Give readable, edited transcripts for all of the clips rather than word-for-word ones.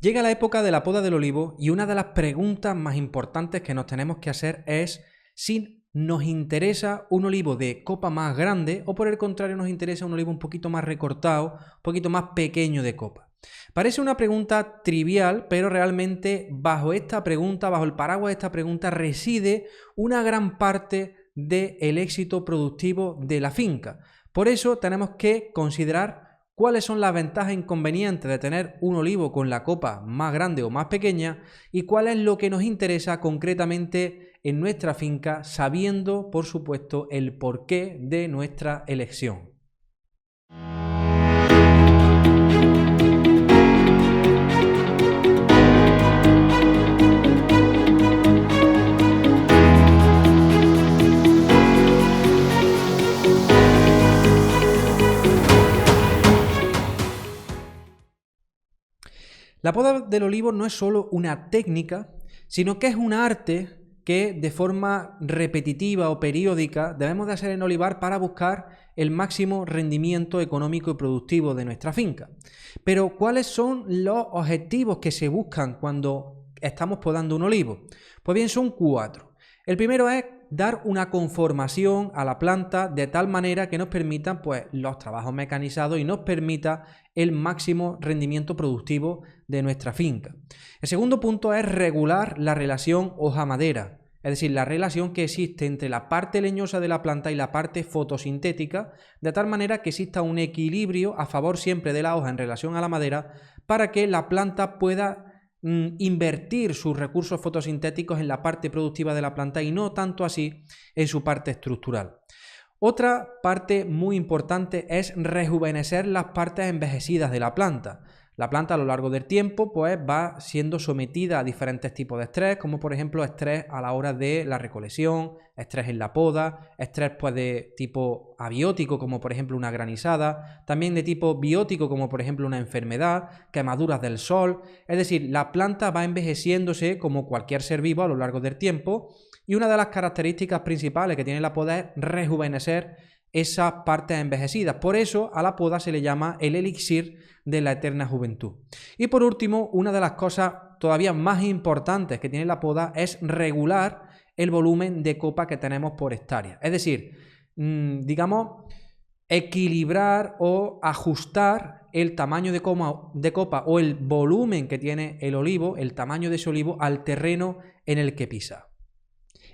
Llega la época de la poda del olivo y una de las preguntas más importantes que nos tenemos que hacer es si nos interesa un olivo de copa más grande o por el contrario nos interesa un olivo un poquito más recortado, un poquito más pequeño de copa. Parece una pregunta trivial, pero realmente bajo esta pregunta, bajo el paraguas de esta pregunta, reside una gran parte del éxito productivo de la finca. Por eso tenemos que considerar cuáles son las ventajas e inconvenientes de tener un olivo con la copa más grande o más pequeña y cuál es lo que nos interesa concretamente en nuestra finca, sabiendo, por supuesto, el porqué de nuestra elección. La poda del olivo no es solo una técnica, sino que es un arte que de forma repetitiva o periódica debemos de hacer en olivar para buscar el máximo rendimiento económico y productivo de nuestra finca. Pero ¿cuáles son los objetivos que se buscan cuando estamos podando un olivo? Pues bien, son 4. El primero es dar una conformación a la planta de tal manera que nos permitan los trabajos mecanizados y nos permita el máximo rendimiento productivo de nuestra finca. El segundo punto es regular la relación hoja-madera, es decir, la relación que existe entre la parte leñosa de la planta y la parte fotosintética, de tal manera que exista un equilibrio a favor siempre de la hoja en relación a la madera para que la planta pueda invertir sus recursos fotosintéticos en la parte productiva de la planta y no tanto así en su parte estructural. Otra parte muy importante es rejuvenecer las partes envejecidas de la planta. La planta a lo largo del tiempo va siendo sometida a diferentes tipos de estrés, como por ejemplo estrés a la hora de la recolección, estrés en la poda, estrés de tipo abiótico como por ejemplo una granizada, también de tipo biótico como por ejemplo una enfermedad, quemaduras del sol. Es decir, la planta va envejeciéndose como cualquier ser vivo a lo largo del tiempo y una de las características principales que tiene la poda es rejuvenecer esas partes envejecidas. Por eso a la poda se le llama el elixir de la eterna juventud. Y por último, una de las cosas todavía más importantes que tiene la poda es regular el volumen de copa que tenemos por hectárea. Es decir, digamos, equilibrar o ajustar el tamaño de copa o el volumen que tiene el olivo, el tamaño de ese olivo al terreno en el que pisa.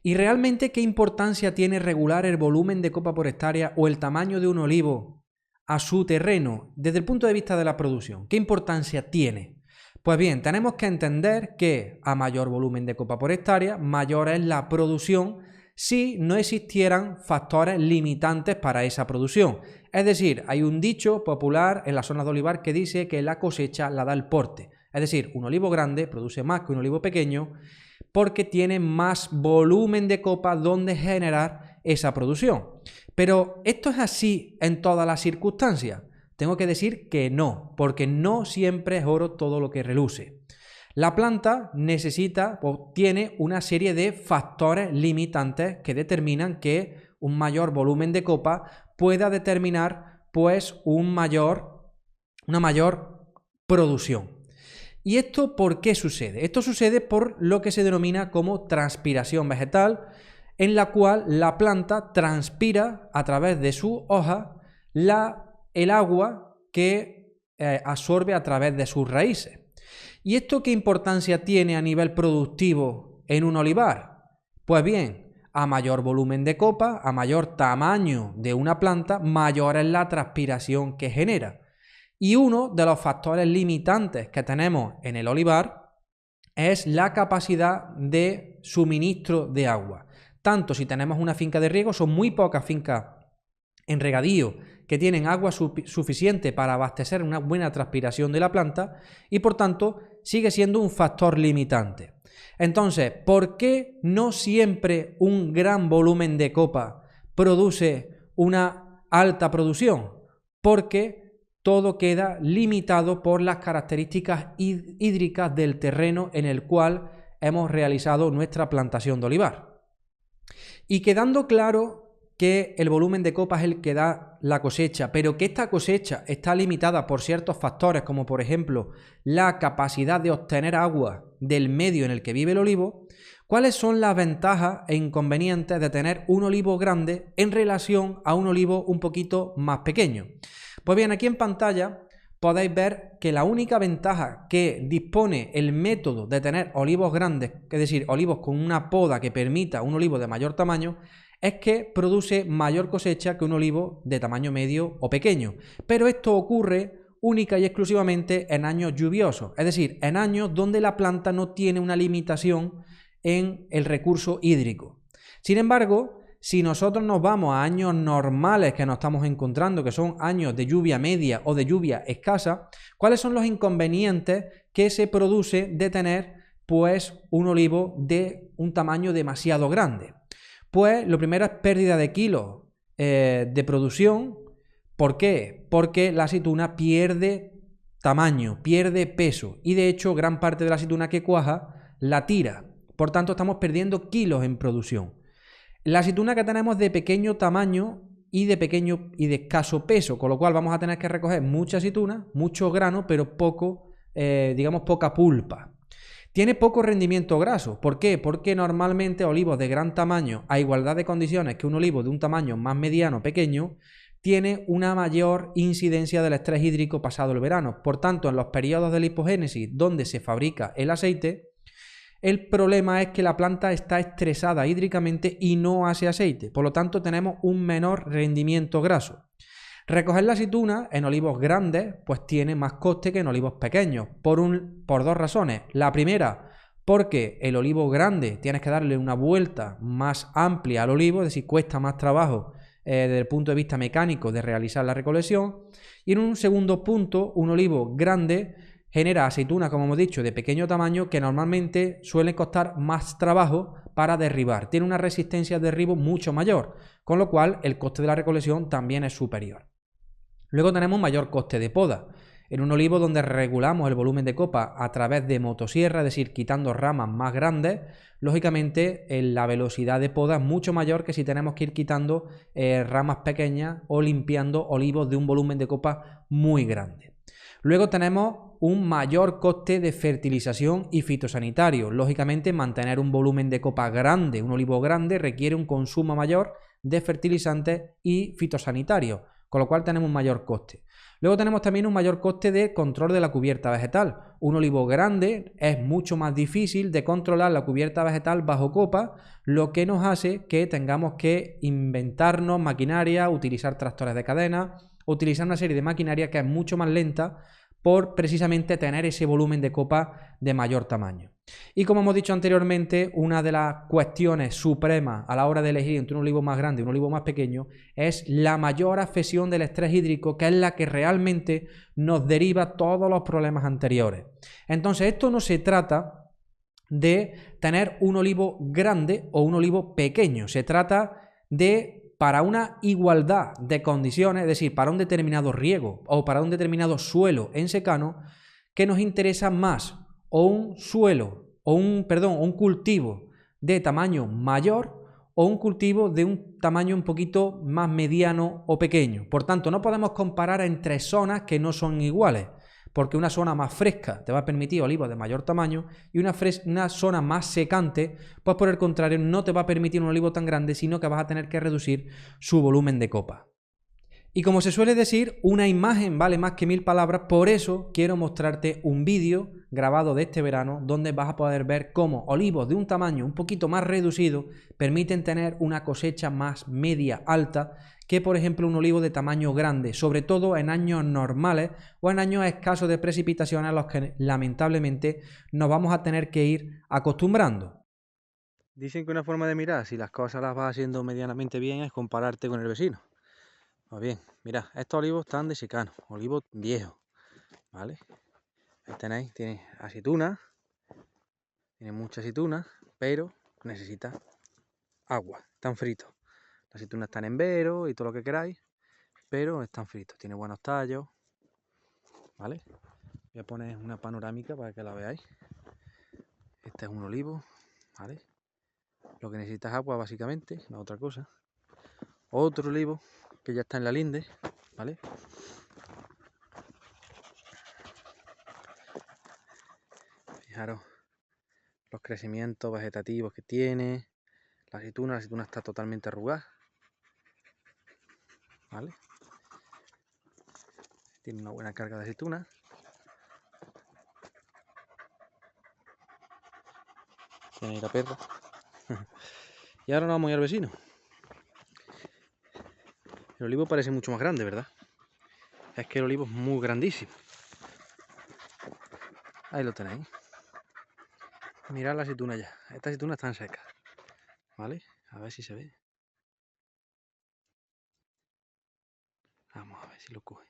¿Y realmente qué importancia tiene regular el volumen de copa por hectárea o el tamaño de un olivo a su terreno desde el punto de vista de la producción? ¿Qué importancia tiene? Pues bien, tenemos que entender que a mayor volumen de copa por hectárea, mayor es la producción si no existieran factores limitantes para esa producción. Es decir, hay un dicho popular en la zona de olivar que dice que la cosecha la da el porte. Es decir, un olivo grande produce más que un olivo pequeño porque tiene más volumen de copa donde generar esa producción. Pero ¿esto es así en todas las circunstancias? Tengo que decir que no, porque no siempre es oro todo lo que reluce. La planta necesita o tiene una serie de factores limitantes que determinan que un mayor volumen de copa pueda determinar una mayor producción. ¿Y esto por qué sucede? Esto sucede por lo que se denomina como transpiración vegetal, en la cual la planta transpira a través de su hoja el agua que absorbe a través de sus raíces. ¿Y esto qué importancia tiene a nivel productivo en un olivar? Pues bien, a mayor volumen de copa, a mayor tamaño de una planta, mayor es la transpiración que genera. Y uno de los factores limitantes que tenemos en el olivar es la capacidad de suministro de agua. Tanto si tenemos una finca de riego, son muy pocas fincas en regadío que tienen agua suficiente para abastecer una buena transpiración de la planta y por tanto sigue siendo un factor limitante. Entonces, ¿por qué no siempre un gran volumen de copa produce una alta producción? Porque todo queda limitado por las características hídricas del terreno en el cual hemos realizado nuestra plantación de olivar. Y quedando claro que el volumen de copa es el que da la cosecha, pero que esta cosecha está limitada por ciertos factores, como por ejemplo la capacidad de obtener agua del medio en el que vive el olivo, ¿cuáles son las ventajas e inconvenientes de tener un olivo grande en relación a un olivo un poquito más pequeño? Pues bien, aquí en pantalla podéis ver que la única ventaja que dispone el método de tener olivos grandes, es decir, olivos con una poda que permita un olivo de mayor tamaño, es que produce mayor cosecha que un olivo de tamaño medio o pequeño. Pero esto ocurre única y exclusivamente en años lluviosos, es decir, en años donde la planta no tiene una limitación en el recurso hídrico. Sin embargo, si nosotros nos vamos a años normales que nos estamos encontrando, que son años de lluvia media o de lluvia escasa, ¿cuáles son los inconvenientes que se produce de tener pues un olivo de un tamaño demasiado grande? Pues lo primero es pérdida de kilos de producción. ¿Por qué? Porque la aceituna pierde tamaño, pierde peso y de hecho gran parte de la aceituna que cuaja la tira. Por tanto, estamos perdiendo kilos en producción. La aceituna que tenemos de pequeño tamaño y de escaso peso, con lo cual vamos a tener que recoger mucha aceituna, mucho grano, pero poco, digamos, poca pulpa. Tiene poco rendimiento graso. ¿Por qué? Porque normalmente olivos de gran tamaño, a igualdad de condiciones que un olivo de un tamaño más mediano, pequeño, tiene una mayor incidencia del estrés hídrico pasado el verano. Por tanto, en los periodos de lipogénesis donde se fabrica el aceite, el problema es que la planta está estresada hídricamente y no hace aceite. Por lo tanto, tenemos un menor rendimiento graso. Recoger la aceituna en olivos grandes pues tiene más coste que en olivos pequeños, por dos razones. La primera, porque el olivo grande tienes que darle una vuelta más amplia al olivo, es decir, cuesta más trabajo desde el punto de vista mecánico de realizar la recolección. Y en un segundo punto, un olivo grande genera aceitunas, como hemos dicho, de pequeño tamaño que normalmente suelen costar más trabajo para derribar. Tiene una resistencia de derribo mucho mayor, con lo cual el coste de la recolección también es superior. Luego tenemos mayor coste de poda. En un olivo donde regulamos el volumen de copa a través de motosierra, es decir, quitando ramas más grandes, lógicamente la velocidad de poda es mucho mayor que si tenemos que ir quitando ramas pequeñas o limpiando olivos de un volumen de copa muy grande. Luego tenemos un mayor coste de fertilización y fitosanitario. Lógicamente, mantener un volumen de copa grande, un olivo grande, requiere un consumo mayor de fertilizantes y fitosanitarios, con lo cual tenemos un mayor coste. Luego tenemos también un mayor coste de control de la cubierta vegetal. Un olivo grande es mucho más difícil de controlar la cubierta vegetal bajo copa, lo que nos hace que tengamos que inventarnos maquinaria, utilizar tractores de cadena, utilizar una serie de maquinaria que es mucho más lenta por precisamente tener ese volumen de copa de mayor tamaño. Y como hemos dicho anteriormente, una de las cuestiones supremas a la hora de elegir entre un olivo más grande y un olivo más pequeño es la mayor afección del estrés hídrico, que es la que realmente nos deriva todos los problemas anteriores. Entonces, esto no se trata de tener un olivo grande o un olivo pequeño, se trata de, para una igualdad de condiciones, es decir, para un determinado riego o para un determinado suelo en secano, que nos interesa más o un suelo o un cultivo de tamaño mayor o un cultivo de un tamaño un poquito más mediano o pequeño. Por tanto, no podemos comparar entre zonas que no son iguales, porque una zona más fresca te va a permitir olivos de mayor tamaño y una zona más secante, pues por el contrario, no te va a permitir un olivo tan grande, sino que vas a tener que reducir su volumen de copa. Y como se suele decir, una imagen vale más que 1000 palabras, por eso quiero mostrarte un vídeo grabado de este verano donde vas a poder ver cómo olivos de un tamaño un poquito más reducido permiten tener una cosecha más media alta que por ejemplo un olivo de tamaño grande, sobre todo en años normales o en años escasos de precipitaciones a los que lamentablemente nos vamos a tener que ir acostumbrando. Dicen que una forma de mirar si las cosas las vas haciendo medianamente bien es compararte con el vecino. Pues bien, mirad, estos olivos están de secano, olivos viejos, ¿vale? Ahí tenéis, tiene aceituna, tiene mucha aceituna, pero necesita agua, están fritos. Las aceitunas están en vero y todo lo que queráis, pero están fritos, tiene buenos tallos, ¿vale? Voy a poner una panorámica para que la veáis. Este es un olivo, ¿vale? Lo que necesita es agua básicamente, no otra cosa. Otro olivo que ya está en la linde, ¿vale? Fijaros los crecimientos vegetativos que tiene. La aceituna está totalmente arrugada, ¿vale? Tiene una buena carga de aceituna. Tiene ahí la perra. Y ahora nos vamos a ir al vecino. El olivo parece mucho más grande, ¿verdad? Es que el olivo es muy grandísimo. Ahí lo tenéis. Mirad la aceituna ya. Estas aceitunas están secas, ¿vale? A ver si se ve. Vamos a ver si lo coge.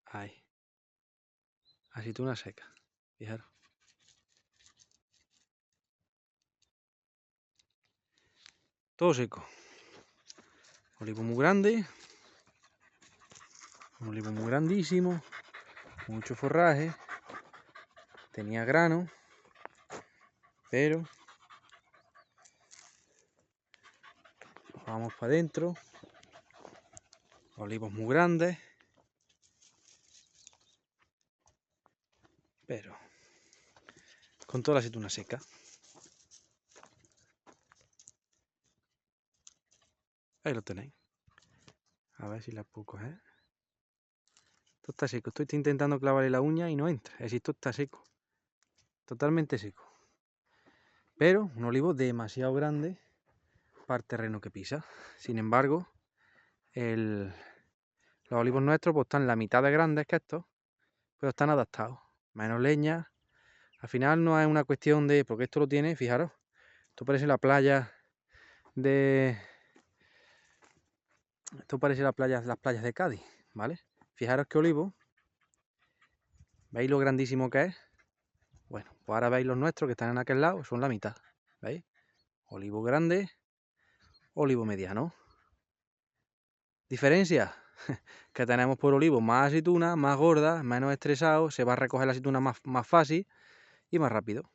Ahí. Aceituna seca. Fijaros. Todo seco. Olivo muy grande. Un olivo muy grandísimo. Mucho forraje. Tenía grano. Pero vamos para adentro. Olivos muy grandes. Pero con toda la aceituna seca. Ahí lo tenéis. A ver si la puedo coger. Esto está seco. Estoy intentando clavarle la uña y no entra. Es decir, esto está seco. Totalmente seco. Pero un olivo demasiado grande para el terreno que pisa. Sin embargo, los olivos nuestros pues, están la mitad de grandes que estos, pero están adaptados. Menos leña. Al final no es una cuestión de... Porque esto lo tiene, fijaros. Esto parece la playa de... Esto parece las playas de Cádiz, ¿vale? Fijaros que olivo. ¿Veis lo grandísimo que es? Bueno, pues ahora veis los nuestros que están en aquel lado, son la mitad. ¿Veis? Olivo grande, olivo mediano. Diferencia que tenemos por olivo más aceituna, más gorda, menos estresado, se va a recoger la aceituna más fácil y más rápido.